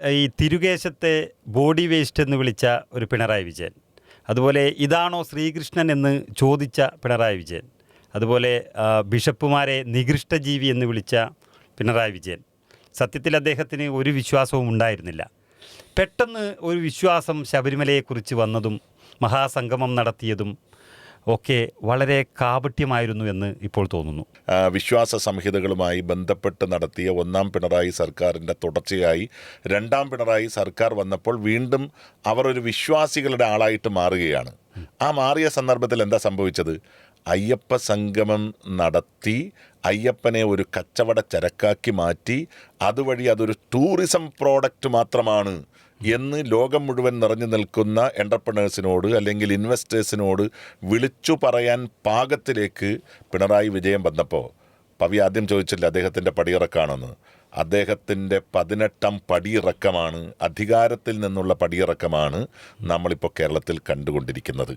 ഈ തിരുകേശത്തെ body waste എന്ന് വിളിച്ച ഒരു പിണറായി വിജയൻ, അതുപോലെ ഇതാണോ ശ്രീകൃഷ്ണൻ എന്ന് ചോദിച്ച പിണറായി വിജയൻ, അതുപോലെ ബിഷപ്പുമാരെ നികൃഷ്ടജീവി എന്ന് വിളിച്ച പിണറായി വിജയൻ. സത്യത്തിൽ അദ്ദേഹത്തിന് ഒരു വിശ്വാസവും ഉണ്ടായിരുന്നില്ല. പെട്ടെന്ന് ഒരു വിശ്വാസം ശബരിമലയെക്കുറിച്ച് വന്നതും മഹാസംഗമം നടത്തിയതും ഒക്കെ വളരെ കാപട്യമായിരുന്നു എന്ന് ഇപ്പോൾ തോന്നുന്നു. വിശ്വാസ സംഹിതകളുമായി ബന്ധപ്പെട്ട് നടത്തിയ ഒന്നാം പിണറായി സർക്കാരിൻ്റെ തുടർച്ചയായി രണ്ടാം പിണറായി സർക്കാർ വന്നപ്പോൾ വീണ്ടും അവർ ഒരു വിശ്വാസികളുടെ ആളായിട്ട് മാറുകയാണ്. ആ മാറിയ സന്ദർഭത്തിൽ എന്താ സംഭവിച്ചത്? അയ്യപ്പ സംഗമം നടത്തി അയ്യപ്പനെ ഒരു കച്ചവട ചരക്കാക്കി മാറ്റി അതുവഴി അതൊരു ടൂറിസം പ്രോഡക്റ്റ് മാത്രമാണ് എന്ന് ലോകം മുഴുവൻ നിറഞ്ഞു നിൽക്കുന്ന എൻ്റർപ്രണേഴ്സിനോട് അല്ലെങ്കിൽ ഇൻവെസ്റ്റേഴ്സിനോട് വിളിച്ചു പറയാൻ പാകത്തിലേക്ക് പിണറായി വിജയൻ വന്നപ്പോൾ പവി ആദ്യം ചോദിച്ചില്ല അദ്ദേഹത്തിൻ്റെ പടിയിറക്കാണെന്ന്. അദ്ദേഹത്തിൻ്റെ 18ാം പടിയിറക്കമാണ്, അധികാരത്തിൽ നിന്നുള്ള പടിയിറക്കമാണ് നമ്മളിപ്പോൾ കേരളത്തിൽ കണ്ടുകൊണ്ടിരിക്കുന്നത്.